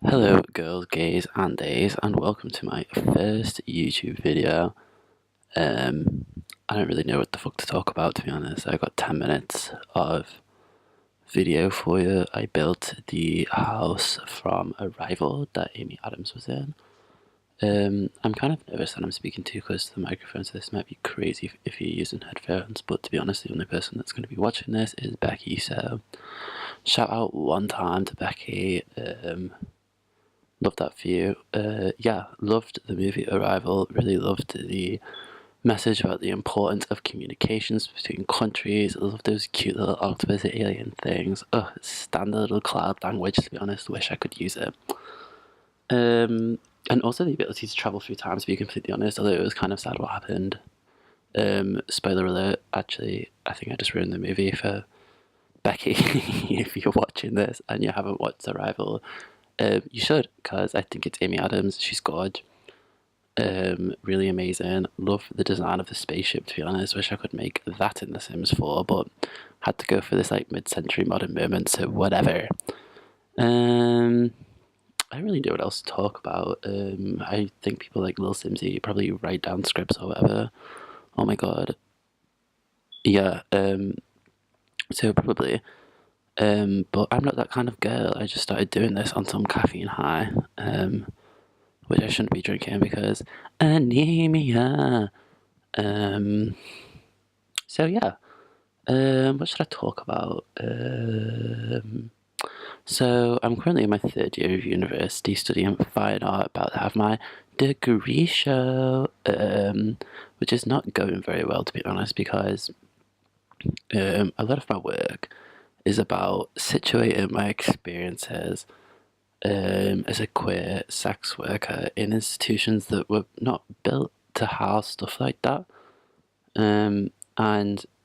Hello girls, gays and days, and welcome to my first YouTube video. I don't really know what the fuck to talk about, to be honest. I got 10 minutes of video for you. I built the house from a rival that Amy Adams was in. I'm kind of nervous that I'm speaking too close to the microphone, so this might be crazy if you're using headphones, but to be honest, the only person that's going to be watching this is Becky, so shout out one time to Becky. Love that for you. Yeah, loved the movie Arrival, really loved the message about the importance of communications between countries. I love those cute little octopus alien things. Ugh, standard little cloud language, to be honest, wish I could use it. And also the ability to travel through time, to be completely honest, although it was kind of sad what happened. Spoiler alert, actually, I think I just ruined the movie for Becky. If you're watching this and you haven't watched Arrival, you should, because I think it's Amy Adams. She's gorgeous. Really amazing. Love the design of the spaceship, to be honest. Wish I could make that in The Sims 4, but had to go for this like mid-century modern moment, so whatever. I don't really know what else to talk about. I think people like Lil Simsy probably write down scripts or whatever. Oh my god. Yeah, so probably. But I'm not that kind of girl. I just started doing this on some caffeine high, which I shouldn't be drinking because anemia. So yeah. What should I talk about? So I'm currently in my third year of university studying fine art, about to have my degree show, which is not going very well, to be honest, because a lot of my work is about situating my experiences as a queer sex worker in institutions that were not built to house stuff like that. And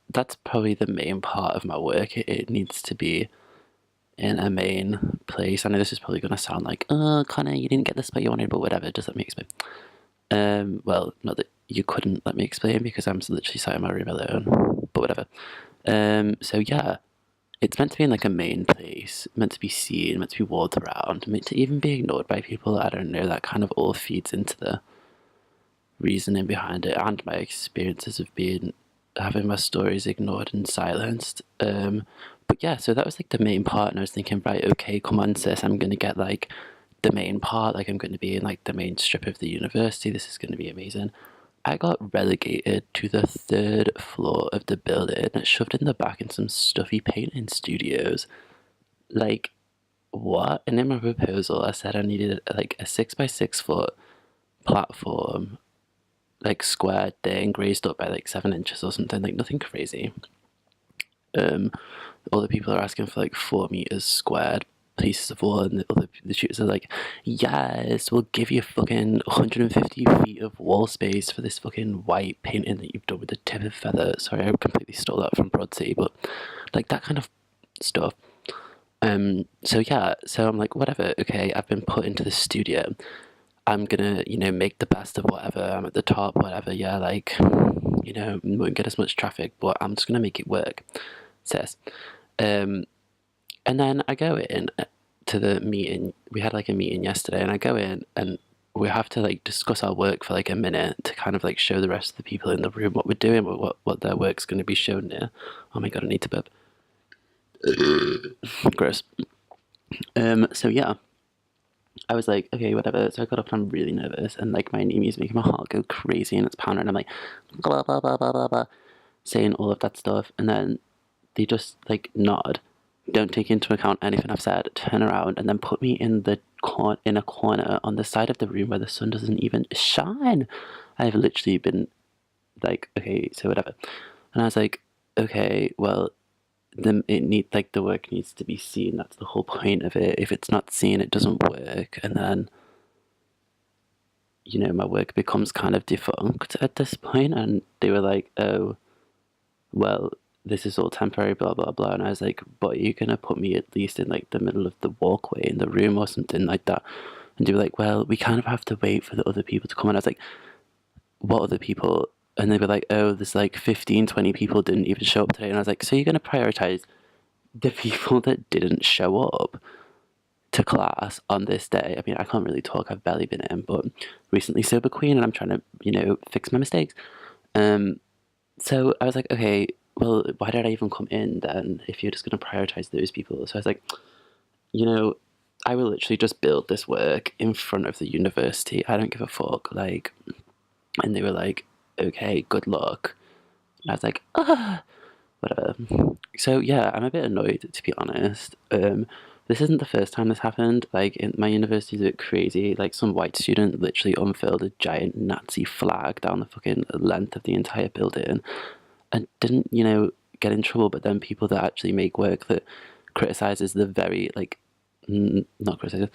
that's probably the main part of my work. It needs to be in a main place. I know this is probably going to sound like, oh, Connor, you didn't get the spot you wanted, but whatever, just let me explain. Well, not that you couldn't let me explain because I'm literally sat in my room alone, but whatever. So yeah, it's meant to be in like a main place, meant to be seen, meant to be walked around, meant to even be ignored by people. I don't know, that kind of all feeds into the reasoning behind it and my experiences of having my stories ignored and silenced. But yeah, so that was like the main part, and I was thinking, right, okay, come on, sis, I'm gonna get like the main part, like I'm gonna be in like the main strip of the university. This is gonna be amazing. I got relegated to the third floor of the building, shoved in the back in some stuffy painting studios. Like, what? And in my proposal, I said I needed like a 6 by 6 foot platform, like square thing, raised up by like 7 inches or something, like nothing crazy. All the people are asking for like 4 meters squared pieces of wall, and the shooters are like, yes, we'll give you fucking 150 feet of wall space for this fucking white painting that you've done with the tip of feather. Sorry, I completely stole that from Broad City, but like that kind of stuff. So yeah, so I'm like, whatever, okay, I've been put into the studio. I'm gonna, make the best of whatever. I'm at the top, whatever, yeah, like, won't get as much traffic, but I'm just gonna make it work, sis. And then I go in to the meeting. We had like a meeting yesterday, and I go in and we have to like discuss our work for like a minute to kind of like show the rest of the people in the room what we're doing, what their work's going to be shown there. Oh my god, I need to burp. Gross. So yeah, I was like, okay, whatever. So I got up and I'm really nervous, and like my anemia is making my heart go crazy, and it's pounding. And I'm like, blah blah blah blah blah blah, saying all of that stuff, and then they just like nod, don't take into account anything I've said, turn around, and then put me in in a corner on the side of the room where the sun doesn't even shine. I've literally been like, okay, so whatever. And I was like, okay, well, the work needs to be seen. That's the whole point of it. If it's not seen, it doesn't work. And then, my work becomes kind of defunct at this point. And they were like, oh, well, this is all temporary, blah blah blah. And I was like, but you're gonna put me at least in like the middle of the walkway in the room or something like that. And they were like, well, we kind of have to wait for the other people to come. And I was like, what other people? And they were like, oh, there's like 15, 20 people didn't even show up today. And I was like, so you're gonna prioritize the people that didn't show up? to class on this day. I mean, I can't really talk, I've barely been in, but recently sober queen and I'm trying to, fix my mistakes. So I was like, okay, well, why did I even come in then if you're just going to prioritize those people? So I was like, you know, I will literally just build this work in front of the university. I don't give a fuck. Like, and they were like, okay, good luck. And I was like, whatever. So yeah, I'm a bit annoyed to be honest. This isn't the first time this happened. Like in my university's a bit crazy. Like some white student literally unfurled a giant Nazi flag down the fucking length of the entire building, and didn't get in trouble. But then people that actually make work that criticizes the very not criticizes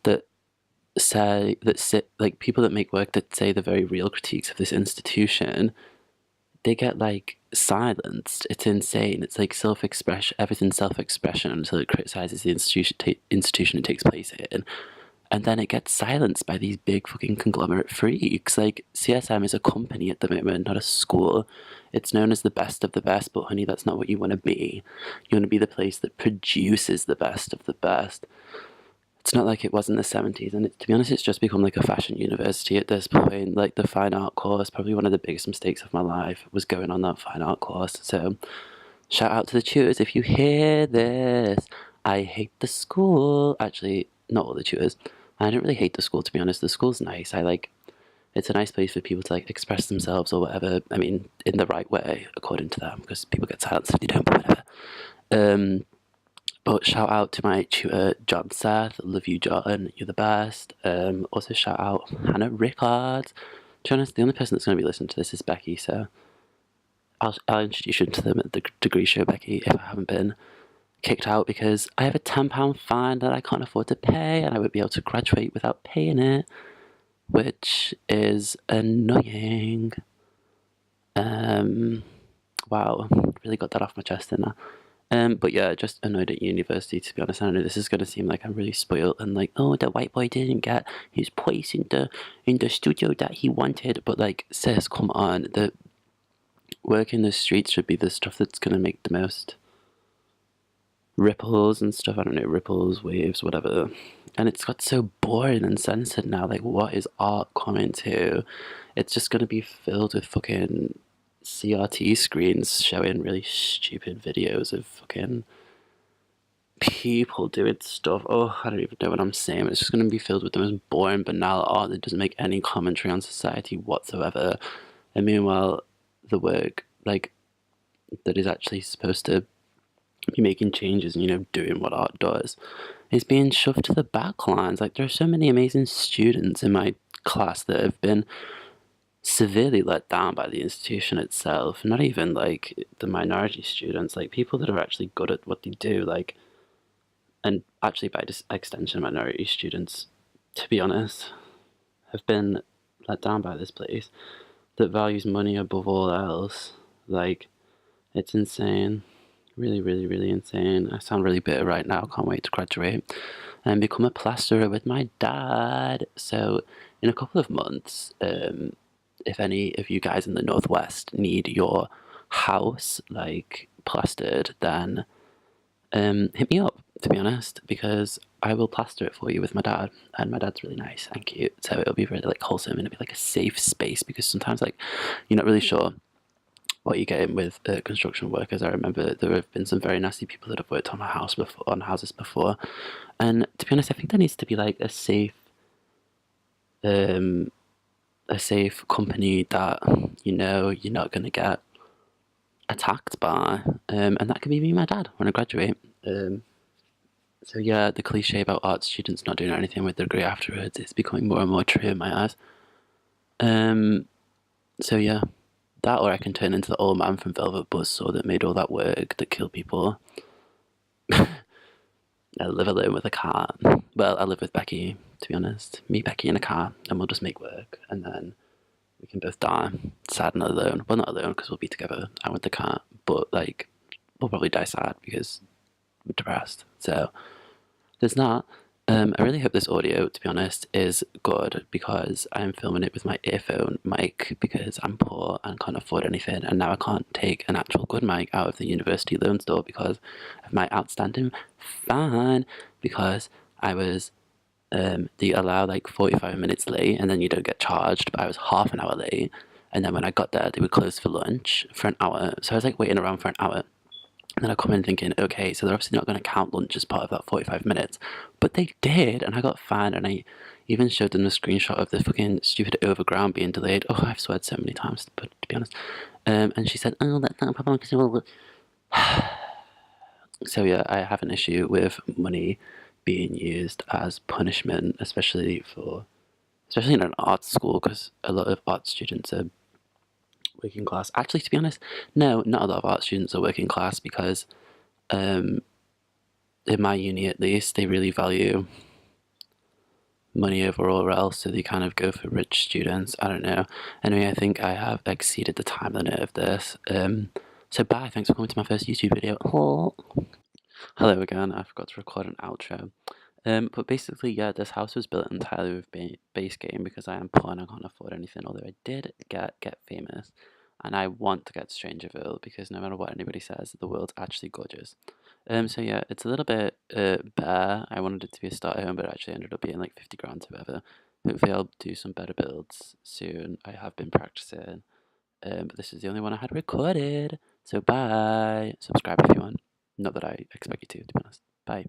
that say that sit like people that make work that say the very real critiques of this institution, they get like silenced. It's insane. It's like self-expression, everything's self-expression until it criticizes the institution it takes place in, and then it gets silenced by these big fucking conglomerate freaks. Like CSM is a company at the moment, not a school. It's known as the best of the best, but honey, that's not what you want to be. You want to be the place that produces the best of the best. It's not like it was in the 70s, and to be honest, it's just become like a fashion university at this point. Like the fine art course, probably one of the biggest mistakes of my life was going on that fine art course. So shout out to the tutors if you hear this. I hate the school. Actually, not all the tutors. I don't really hate the school, to be honest. The school's nice. It's a nice place for people to like express themselves or whatever. I mean, in the right way, according to them, because people get silenced if they don't, but whatever. But shout out to my tutor, John Seth. Love you, John. You're the best. Also shout out Hannah Rickards. To be honest, the only person that's going to be listening to this is Becky, so I'll introduce you to them at the degree show, Becky, if I haven't been kicked out, because I have a £10 fine that I can't afford to pay, and I won't be able to graduate without paying it, which is annoying. Wow, really got that off my chest, didn't I? But yeah, just annoyed at university, to be honest. I know this is going to seem like I'm really spoiled and like, oh, the white boy didn't get his place in the studio that he wanted. But like, sis, come on. The work in the streets should be the stuff that's going to make the most ripples and stuff. I don't know, ripples, waves, whatever. And it's got so boring and censored now. Like, what is art coming to? It's just going to be filled with fucking CRT screens showing really stupid videos of fucking people doing stuff. Oh, I don't even know what I'm saying. It's just going to be filled with the most boring, banal art that doesn't make any commentary on society whatsoever. And meanwhile, the work, like, that is actually supposed to be making changes and, doing what art does, is being shoved to the back lines. Like, there are so many amazing students in my class that have been severely let down by the institution itself. Not even like the minority students, like people that are actually good at what they do, like, and actually by extension minority students, to be honest, have been let down by this place that values money above all else. Like, it's insane. Really, really, really insane. I sound really bitter right now. Can't wait to graduate and become a plasterer with my dad. So in a couple of months, if any of you guys in the Northwest need your house like plastered, then hit me up, to be honest, because I will plaster it for you with my dad, and my dad's really nice and cute, so it'll be really like wholesome, and it'll be like a safe space, because sometimes like you're not really sure what you get in with construction workers. I remember there have been some very nasty people that have worked on houses before, and to be honest, I think there needs to be like a safe company that you're not going to get attacked by, and that could be me and my dad when I graduate. So yeah, the cliche about art students not doing anything with their degree afterwards is becoming more and more true in my eyes. So yeah, that, or I can turn into the old man from Velvet Buzzsaw that made all that work that killed people. I live alone with a cat. Well, I live with Becky, to be honest. Me, Becky, and a cat, and we'll just make work, and then we can both die, sad and alone. Well, not alone, because we'll be together, I with the cat, but, like, we'll probably die sad, because we're depressed. So, there's that. I really hope this audio, to be honest, is good, because I'm filming it with my earphone mic, because I'm poor and can't afford anything, and now I can't take an actual good mic out of the university loan store because of my outstanding fine, because I was they allow like 45 minutes late and then you don't get charged, but I was half an hour late. And then when I got there, they were closed for lunch for an hour. So I was like waiting around for an hour. And then I come in thinking, okay, so they're obviously not going to count lunch as part of that 45 minutes. But they did, and I got fined, and I even showed them the screenshot of the fucking stupid overground being delayed. Oh, I've sweared so many times, but to be honest. And she said, oh, that's not a problem because you will. So yeah, I have an issue with money being used as punishment, especially in an arts school, because a lot of art students are working class. Actually, to be honest, no, not a lot of art students are working class because um, in my uni at least, they really value money over all else, so they kind of go for rich students. I don't know. Anyway, I think I have exceeded the time limit of this. So bye. Thanks for coming to my first YouTube video. Hello again. I forgot to record an outro. But basically, yeah, this house was built entirely with Basegame because I am poor and I can't afford anything. Although I did get famous, and I want to get Strangerville because no matter what anybody says, the world's actually gorgeous. So yeah, it's a little bit bare. I wanted it to be a starter home, but it actually ended up being like 50 grand or whatever. Hopefully, I'll do some better builds soon. I have been practicing, but this is the only one I had recorded. So bye. Subscribe if you want. Not that I expect you to be honest. Bye.